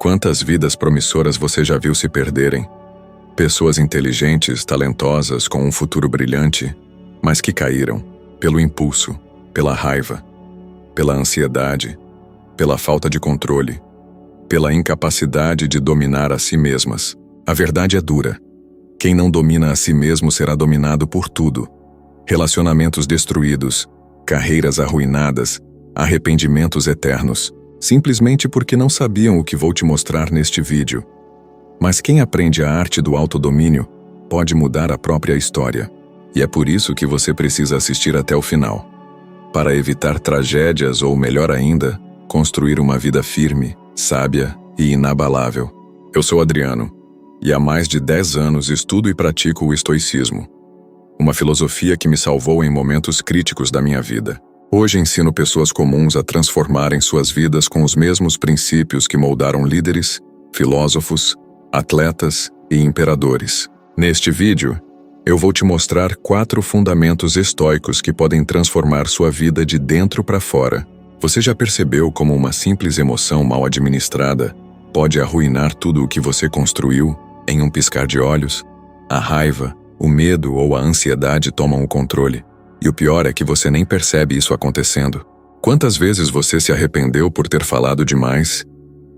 Quantas vidas promissoras você já viu se perderem? Pessoas inteligentes, talentosas, com um futuro brilhante, mas que caíram pelo impulso, pela raiva, pela ansiedade, pela falta de controle, pela incapacidade de dominar a si mesmas. A verdade é dura. Quem não domina a si mesmo será dominado por tudo. Relacionamentos destruídos, carreiras arruinadas, arrependimentos eternos, simplesmente porque não sabiam o que vou te mostrar neste vídeo. Mas quem aprende a arte do autodomínio pode mudar a própria história. E é por isso que você precisa assistir até o final. Para evitar tragédias ou, melhor ainda, construir uma vida firme, sábia e inabalável. Eu sou Adriano, e há mais de 10 anos estudo e pratico o estoicismo. Uma filosofia que me salvou em momentos críticos da minha vida. Hoje ensino pessoas comuns a transformarem suas vidas com os mesmos princípios que moldaram líderes, filósofos, atletas e imperadores. Neste vídeo, eu vou te mostrar 4 fundamentos estoicos que podem transformar sua vida de dentro para fora. Você já percebeu como uma simples emoção mal administrada pode arruinar tudo o que você construiu em um piscar de olhos? A raiva, o medo ou a ansiedade tomam o controle. E o pior é que você nem percebe isso acontecendo. Quantas vezes você se arrependeu por ter falado demais,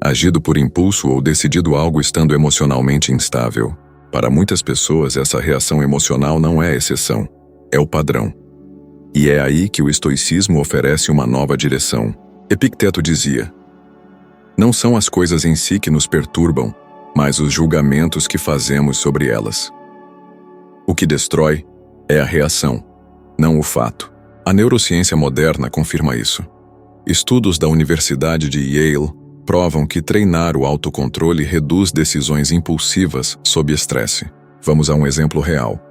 agido por impulso ou decidido algo estando emocionalmente instável? Para muitas pessoas, essa reação emocional não é exceção, é o padrão. E é aí que o estoicismo oferece uma nova direção. Epicteto dizia: não são as coisas em si que nos perturbam, mas os julgamentos que fazemos sobre elas. O que destrói é a reação, não o fato. A neurociência moderna confirma isso. Estudos da Universidade de Yale provam que treinar o autocontrole reduz decisões impulsivas sob estresse. Vamos a um exemplo real.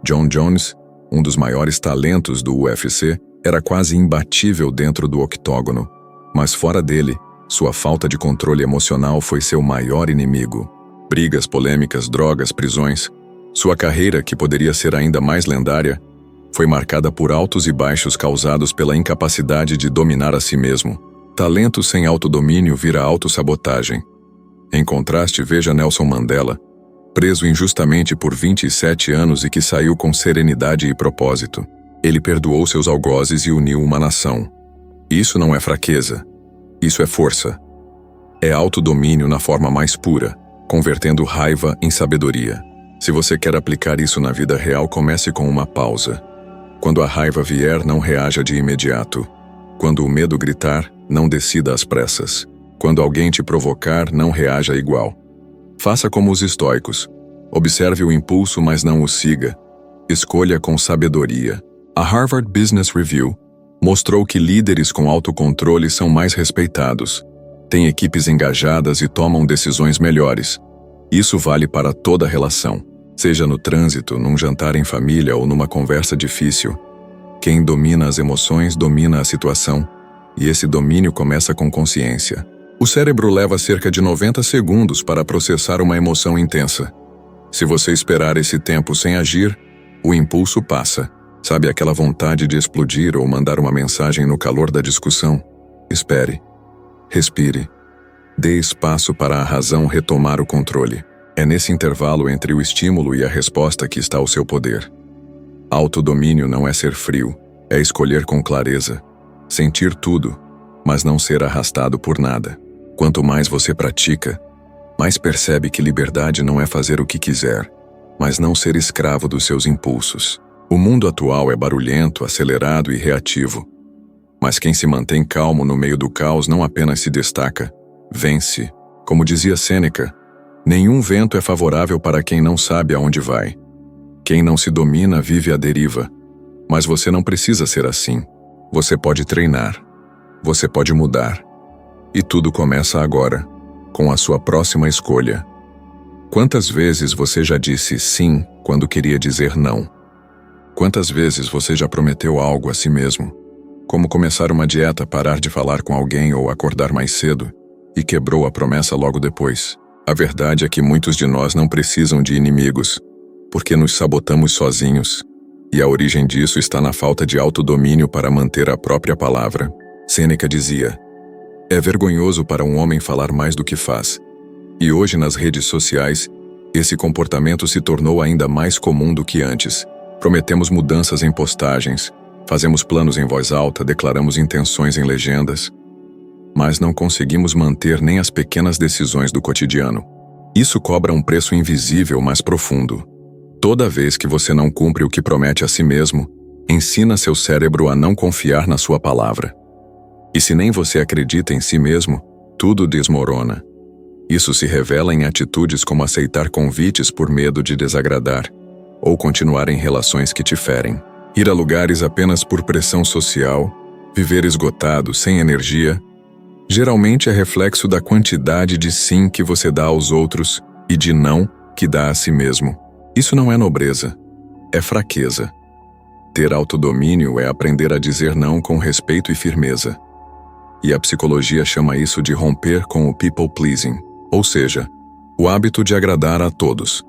Jon Jones, um dos maiores talentos do UFC, era quase imbatível dentro do octógono, mas fora dele, sua falta de controle emocional foi seu maior inimigo. Brigas, polêmicas, drogas, prisões. Sua carreira, que poderia ser ainda mais lendária, foi marcada por altos e baixos causados pela incapacidade de dominar a si mesmo. Talento sem autodomínio vira autossabotagem. Em contraste, veja Nelson Mandela, preso injustamente por 27 anos e que saiu com serenidade e propósito. Ele perdoou seus algozes e uniu uma nação. Isso não é fraqueza. Isso é força. É autodomínio na forma mais pura, convertendo raiva em sabedoria. Se você quer aplicar isso na vida real, comece com uma pausa. Quando a raiva vier, não reaja de imediato. Quando o medo gritar, não decida às pressas. Quando alguém te provocar, não reaja igual. Faça como os estoicos. Observe o impulso, mas não o siga. Escolha com sabedoria. A Harvard Business Review mostrou que líderes com autocontrole são mais respeitados, têm equipes engajadas e tomam decisões melhores. Isso vale para toda relação. Seja no trânsito, num jantar em família ou numa conversa difícil. Quem domina as emoções domina a situação, e esse domínio começa com consciência. O cérebro leva cerca de 90 segundos para processar uma emoção intensa. Se você esperar esse tempo sem agir, o impulso passa. Sabe aquela vontade de explodir ou mandar uma mensagem no calor da discussão? Espere. Respire. Dê espaço para a razão retomar o controle. É nesse intervalo entre o estímulo e a resposta que está o seu poder. Autodomínio não é ser frio, é escolher com clareza. Sentir tudo, mas não ser arrastado por nada. Quanto mais você pratica, mais percebe que liberdade não é fazer o que quiser, mas não ser escravo dos seus impulsos. O mundo atual é barulhento, acelerado e reativo. Mas quem se mantém calmo no meio do caos não apenas se destaca, vence. Como dizia Sêneca, nenhum vento é favorável para quem não sabe aonde vai. Quem não se domina vive à deriva. Mas você não precisa ser assim. Você pode treinar. Você pode mudar. E tudo começa agora, com a sua próxima escolha. Quantas vezes você já disse sim quando queria dizer não? Quantas vezes você já prometeu algo a si mesmo? Como começar uma dieta, parar de falar com alguém ou acordar mais cedo, e quebrou a promessa logo depois? A verdade é que muitos de nós não precisam de inimigos, porque nos sabotamos sozinhos, e a origem disso está na falta de autodomínio para manter a própria palavra. Sêneca dizia: É vergonhoso para um homem falar mais do que faz. E hoje, nas redes sociais, esse comportamento se tornou ainda mais comum do que antes. Prometemos mudanças em postagens, fazemos planos em voz alta, declaramos intenções em legendas, mas não conseguimos manter nem as pequenas decisões do cotidiano. Isso cobra um preço invisível, mas profundo. Toda vez que você não cumpre o que promete a si mesmo, ensina seu cérebro a não confiar na sua palavra. E se nem você acredita em si mesmo, tudo desmorona. Isso se revela em atitudes como aceitar convites por medo de desagradar, ou continuar em relações que te ferem. Ir a lugares apenas por pressão social, viver esgotado, sem energia, geralmente é reflexo da quantidade de sim que você dá aos outros e de não que dá a si mesmo. Isso não é nobreza, é fraqueza. Ter autodomínio é aprender a dizer não com respeito e firmeza. E a psicologia chama isso de romper com o people pleasing, ou seja, o hábito de agradar a todos.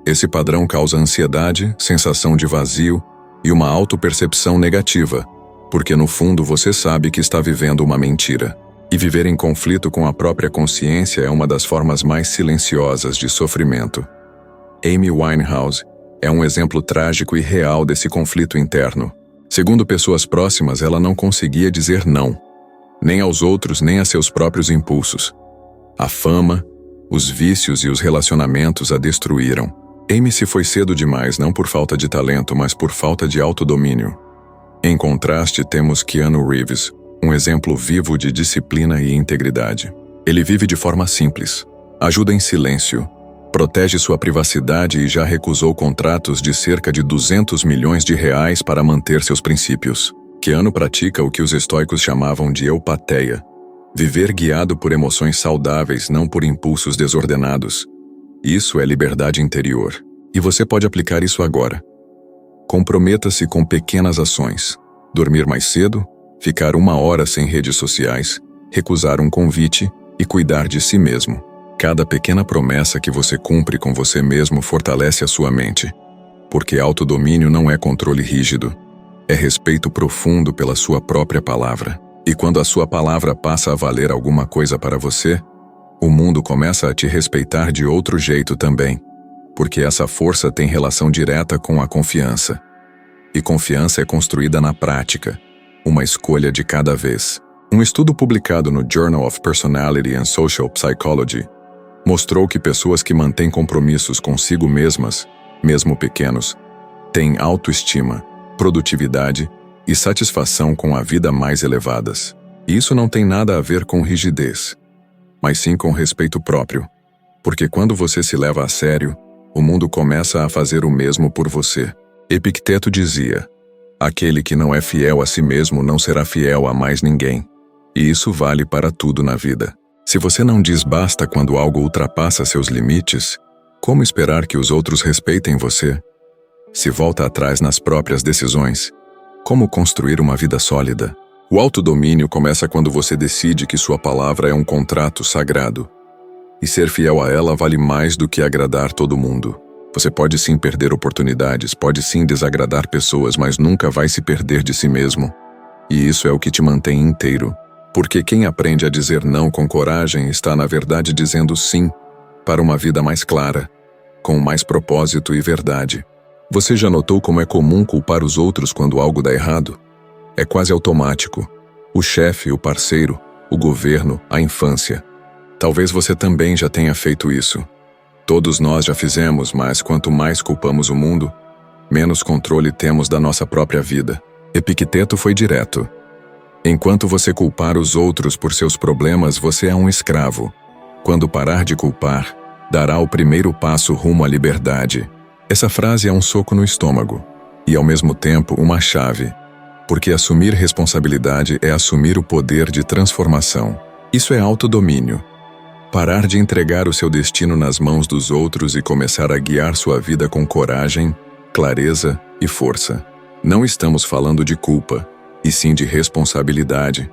Esse padrão causa ansiedade, sensação de vazio e uma autopercepção negativa, porque no fundo você sabe que está vivendo uma mentira. E viver em conflito com a própria consciência é uma das formas mais silenciosas de sofrimento. Amy Winehouse é um exemplo trágico e real desse conflito interno. Segundo pessoas próximas, ela não conseguia dizer não, nem aos outros, nem a seus próprios impulsos. A fama, os vícios e os relacionamentos a destruíram. Amy se foi cedo demais, não por falta de talento, mas por falta de autodomínio. Em contraste, temos Keanu Reeves, um exemplo vivo de disciplina e integridade. Ele vive de forma simples, ajuda em silêncio, protege sua privacidade e já recusou contratos de cerca de 200 milhões de reais para manter seus princípios. Keanu pratica o que os estoicos chamavam de eupateia, viver guiado por emoções saudáveis, não por impulsos desordenados. Isso é liberdade interior. E você pode aplicar isso agora. Comprometa-se com pequenas ações. Dormir mais cedo, ficar 1 hora sem redes sociais, recusar um convite e cuidar de si mesmo. Cada pequena promessa que você cumpre com você mesmo fortalece a sua mente. Porque autodomínio não é controle rígido. É respeito profundo pela sua própria palavra. E quando a sua palavra passa a valer alguma coisa para você, o mundo começa a te respeitar de outro jeito também. Porque essa força tem relação direta com a confiança. E confiança é construída na prática, uma escolha de cada vez. Um estudo publicado no Journal of Personality and Social Psychology mostrou que pessoas que mantêm compromissos consigo mesmas, mesmo pequenos, têm autoestima, produtividade e satisfação com a vida mais elevadas. E isso não tem nada a ver com rigidez, mas sim com respeito próprio. Porque quando você se leva a sério, o mundo começa a fazer o mesmo por você. Epicteto dizia: aquele que não é fiel a si mesmo não será fiel a mais ninguém. E isso vale para tudo na vida. Se você não diz basta quando algo ultrapassa seus limites, como esperar que os outros respeitem você? Se volta atrás nas próprias decisões, como construir uma vida sólida? O autodomínio começa quando você decide que sua palavra é um contrato sagrado. E ser fiel a ela vale mais do que agradar todo mundo. Você pode sim perder oportunidades, pode sim desagradar pessoas, mas nunca vai se perder de si mesmo. E isso é o que te mantém inteiro. Porque quem aprende a dizer não com coragem está, na verdade, dizendo sim para uma vida mais clara, com mais propósito e verdade. Você já notou como é comum culpar os outros quando algo dá errado? É quase automático. O chefe, o parceiro, o governo, a infância. Talvez você também já tenha feito isso. Todos nós já fizemos, mas quanto mais culpamos o mundo, menos controle temos da nossa própria vida. Epicteto foi direto. Enquanto você culpar os outros por seus problemas, você é um escravo. Quando parar de culpar, dará o primeiro passo rumo à liberdade. Essa frase é um soco no estômago e, ao mesmo tempo, uma chave. Porque assumir responsabilidade é assumir o poder de transformação. Isso é autodomínio. Parar de entregar o seu destino nas mãos dos outros e começar a guiar sua vida com coragem, clareza e força. Não estamos falando de culpa, e sim de responsabilidade.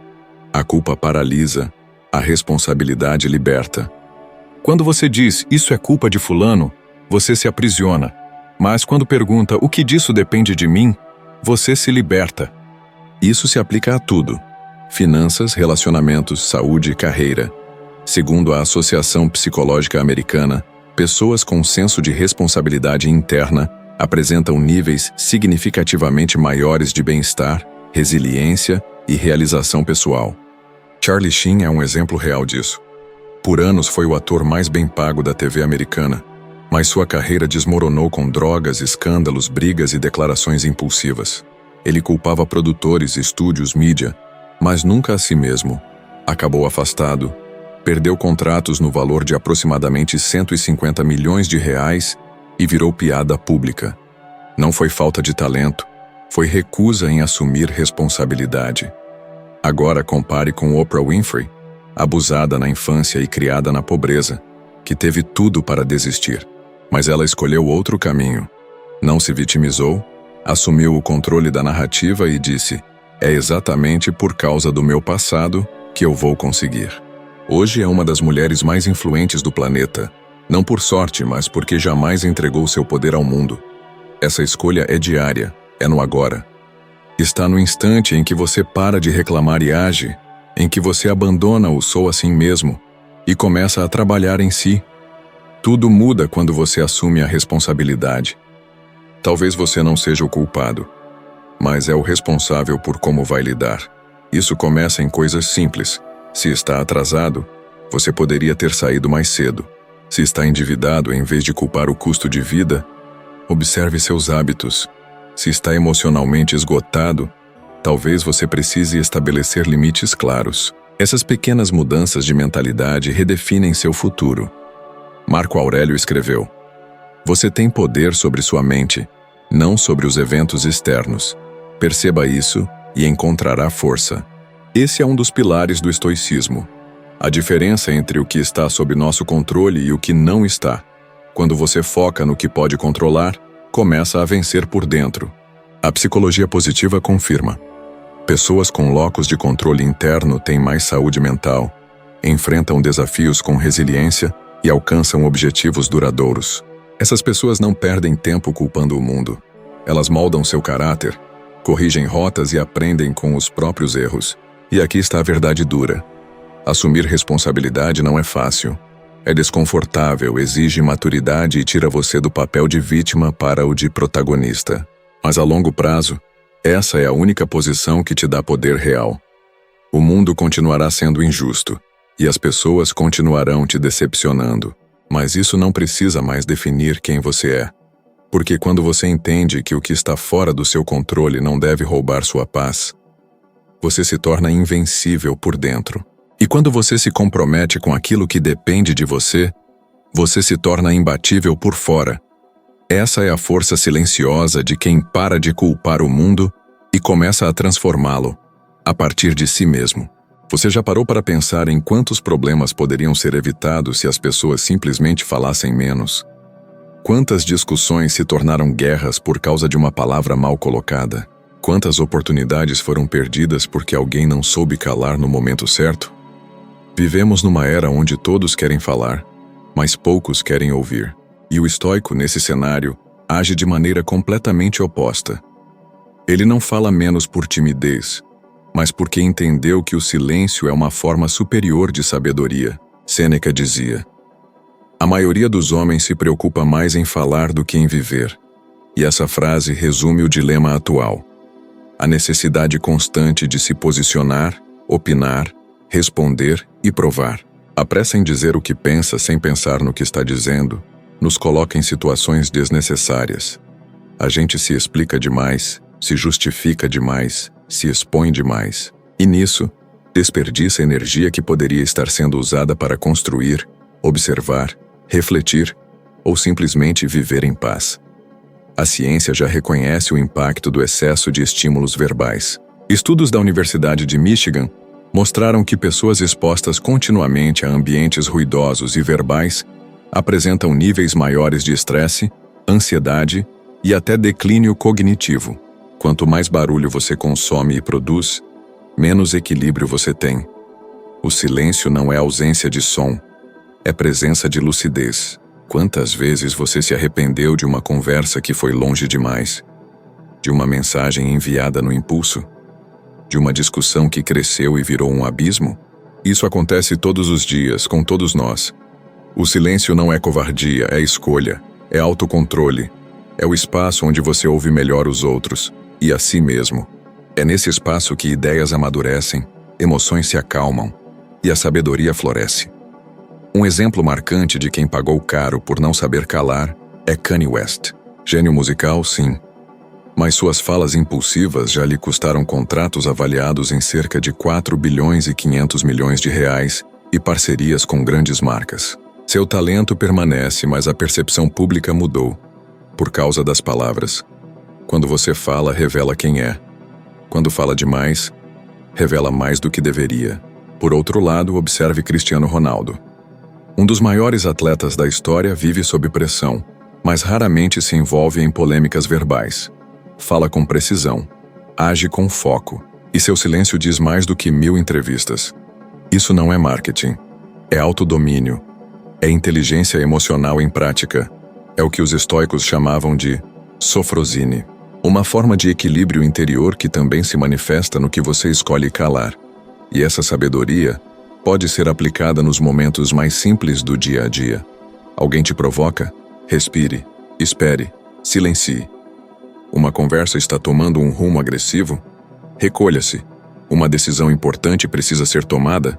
A culpa paralisa, a responsabilidade liberta. Quando você diz, isso é culpa de fulano, você se aprisiona. Mas quando pergunta, o que disso depende de mim, você se liberta. Isso se aplica a tudo. finanças, relacionamentos, saúde e carreira. Segundo a Associação Psicológica Americana, pessoas com senso de responsabilidade interna apresentam níveis significativamente maiores de bem-estar, resiliência e realização pessoal. Charlie Sheen é um exemplo real disso. Por anos foi o ator mais bem pago da TV americana, mas sua carreira desmoronou com drogas, escândalos, brigas e declarações impulsivas. Ele culpava produtores, estúdios, mídia, mas nunca a si mesmo. Acabou afastado, perdeu contratos no valor de aproximadamente 150 milhões de reais e virou piada pública. Não foi falta de talento, foi recusa em assumir responsabilidade. Agora compare com Oprah Winfrey, abusada na infância e criada na pobreza, que teve tudo para desistir, mas ela escolheu outro caminho. Não se vitimizou, assumiu o controle da narrativa e disse: "É exatamente por causa do meu passado que eu vou conseguir." Hoje é uma das mulheres mais influentes do planeta, não por sorte, mas porque jamais entregou seu poder ao mundo. Essa escolha é diária, é no agora. Está no instante em que você para de reclamar e age, em que você abandona o "sou assim mesmo" e começa a trabalhar em si. Tudo muda quando você assume a responsabilidade. Talvez você não seja o culpado, mas é o responsável por como vai lidar. Isso começa em coisas simples. Se está atrasado, você poderia ter saído mais cedo. Se está endividado, em vez de culpar o custo de vida, observe seus hábitos. Se está emocionalmente esgotado, talvez você precise estabelecer limites claros. Essas pequenas mudanças de mentalidade redefinem seu futuro. Marco Aurélio escreveu: "Você tem poder sobre sua mente, não sobre os eventos externos. Perceba isso e encontrará força." Esse é um dos pilares do estoicismo. A diferença entre o que está sob nosso controle e o que não está. Quando você foca no que pode controlar, começa a vencer por dentro. A psicologia positiva confirma: pessoas com locus de controle interno têm mais saúde mental, enfrentam desafios com resiliência e alcançam objetivos duradouros. Essas pessoas não perdem tempo culpando o mundo. Elas moldam seu caráter, corrigem rotas e aprendem com os próprios erros. E aqui está a verdade dura. Assumir responsabilidade não é fácil. É desconfortável, exige maturidade e tira você do papel de vítima para o de protagonista. Mas a longo prazo, essa é a única posição que te dá poder real. O mundo continuará sendo injusto, e as pessoas continuarão te decepcionando. Mas isso não precisa mais definir quem você é. Porque quando você entende que o que está fora do seu controle não deve roubar sua paz, você se torna invencível por dentro. E quando você se compromete com aquilo que depende de você, você se torna imbatível por fora. Essa é a força silenciosa de quem para de culpar o mundo e começa a transformá-lo, a partir de si mesmo. Você já parou para pensar em quantos problemas poderiam ser evitados se as pessoas simplesmente falassem menos? Quantas discussões se tornaram guerras por causa de uma palavra mal colocada? Quantas oportunidades foram perdidas porque alguém não soube calar no momento certo? Vivemos numa era onde todos querem falar, mas poucos querem ouvir. E o estoico, nesse cenário, age de maneira completamente oposta. Ele não fala menos por timidez, mas porque entendeu que o silêncio é uma forma superior de sabedoria. Sêneca dizia: "A maioria dos homens se preocupa mais em falar do que em viver." E essa frase resume o dilema atual. A necessidade constante de se posicionar, opinar, responder e provar. A pressa em dizer o que pensa sem pensar no que está dizendo nos coloca em situações desnecessárias. A gente se explica demais, se justifica demais, se expõe demais. E nisso, desperdiça energia que poderia estar sendo usada para construir, observar, refletir ou simplesmente viver em paz. A ciência já reconhece o impacto do excesso de estímulos verbais. Estudos da Universidade de Michigan mostraram que pessoas expostas continuamente a ambientes ruidosos e verbais apresentam níveis maiores de estresse, ansiedade e até declínio cognitivo. Quanto mais barulho você consome e produz, menos equilíbrio você tem. O silêncio não é ausência de som, é presença de lucidez. Quantas vezes você se arrependeu de uma conversa que foi longe demais? De uma mensagem enviada no impulso? de uma discussão que cresceu e virou um abismo? Isso acontece todos os dias, com todos nós. O silêncio não é covardia, é escolha, é autocontrole, é o espaço onde você ouve melhor os outros e a si mesmo. É nesse espaço que ideias amadurecem, emoções se acalmam e a sabedoria floresce. Um exemplo marcante de quem pagou caro por não saber calar é Kanye West. Gênio musical, sim. Mas suas falas impulsivas já lhe custaram contratos avaliados em cerca de 4 bilhões e 500 milhões de reais e parcerias com grandes marcas. Seu talento permanece, mas a percepção pública mudou. Por causa das palavras. Quando você fala, revela quem é. Quando fala demais, revela mais do que deveria. Por outro lado, observe Cristiano Ronaldo. Um dos maiores atletas da história vive sob pressão, mas raramente se envolve em polêmicas verbais. Fala com precisão, age com foco, e seu silêncio diz mais do que 1000 entrevistas. Isso não é marketing, é autodomínio, é inteligência emocional em prática. É o que os estoicos chamavam de sofrosine, uma forma de equilíbrio interior que também se manifesta no que você escolhe calar. E essa sabedoria pode ser aplicada nos momentos mais simples do dia a dia. Alguém te provoca? Respire, espere, silencie. Uma conversa está tomando um rumo agressivo? Recolha-se. Uma decisão importante precisa ser tomada?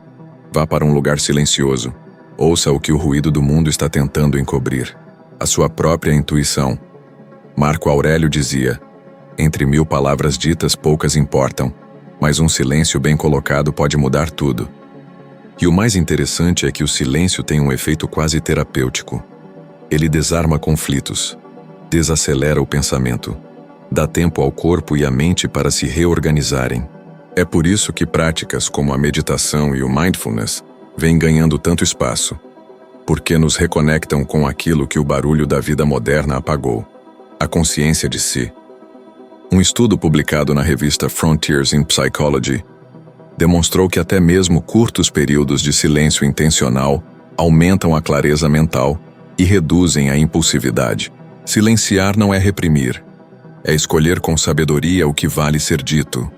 Vá para um lugar silencioso. Ouça o que o ruído do mundo está tentando encobrir. A sua própria intuição. Marco Aurélio dizia: entre 1000 palavras ditas, poucas importam, mas um silêncio bem colocado pode mudar tudo. E o mais interessante é que o silêncio tem um efeito quase terapêutico. Ele desarma conflitos, desacelera o pensamento, dá tempo ao corpo e à mente para se reorganizarem. É por isso que práticas como a meditação e o mindfulness vêm ganhando tanto espaço, porque nos reconectam com aquilo que o barulho da vida moderna apagou, a consciência de si. Um estudo publicado na revista Frontiers in Psychology demonstrou que até mesmo curtos períodos de silêncio intencional aumentam a clareza mental e reduzem a impulsividade. Silenciar não é reprimir, é escolher com sabedoria o que vale ser dito.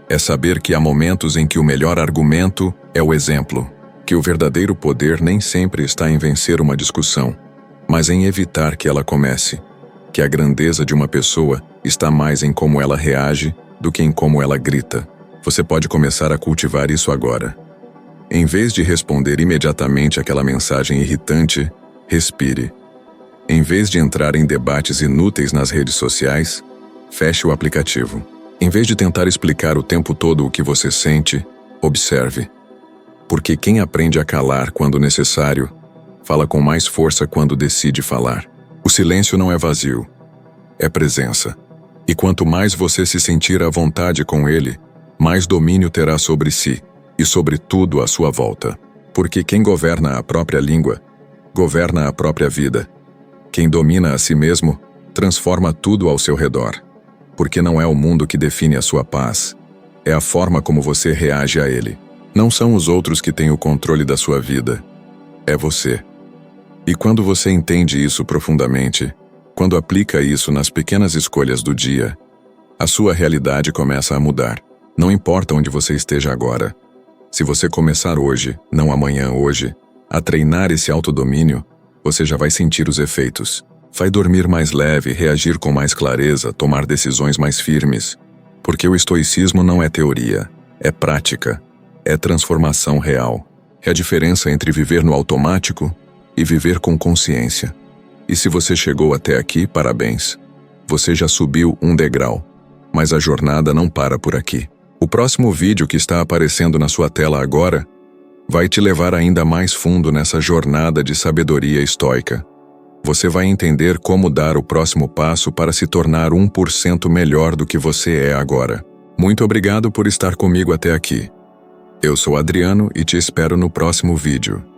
É saber que há momentos em que o melhor argumento é o exemplo, que o verdadeiro poder nem sempre está em vencer uma discussão, mas em evitar que ela comece, que a grandeza de uma pessoa está mais em como ela reage do que em como ela grita. Você pode começar a cultivar isso agora. Em vez de responder imediatamente àquela mensagem irritante, respire. Em vez de entrar em debates inúteis nas redes sociais, feche o aplicativo. Em vez de tentar explicar o tempo todo o que você sente, observe. Porque quem aprende a calar quando necessário, fala com mais força quando decide falar. O silêncio não é vazio, é presença. E quanto mais você se sentir à vontade com ele, mais domínio terá sobre si e sobre tudo à sua volta. Porque quem governa a própria língua, governa a própria vida. Quem domina a si mesmo, transforma tudo ao seu redor. Porque não é o mundo que define a sua paz, é a forma como você reage a ele. Não são os outros que têm o controle da sua vida, é você. E quando você entende isso profundamente, quando aplica isso nas pequenas escolhas do dia, a sua realidade começa a mudar. Não importa onde você esteja agora. Se você começar hoje, não amanhã, hoje, a treinar esse autodomínio, você já vai sentir os efeitos. Vai dormir mais leve, reagir com mais clareza, tomar decisões mais firmes. Porque o estoicismo não é teoria, é prática, é transformação real. É a diferença entre viver no automático e viver com consciência. E se você chegou até aqui, parabéns. Você já subiu um degrau. Mas a jornada não para por aqui. O próximo vídeo que está aparecendo na sua tela agora vai te levar ainda mais fundo nessa jornada de sabedoria estoica. Você vai entender como dar o próximo passo para se tornar 1% melhor do que você é agora. Muito obrigado por estar comigo até aqui. Eu sou Adriano e te espero no próximo vídeo.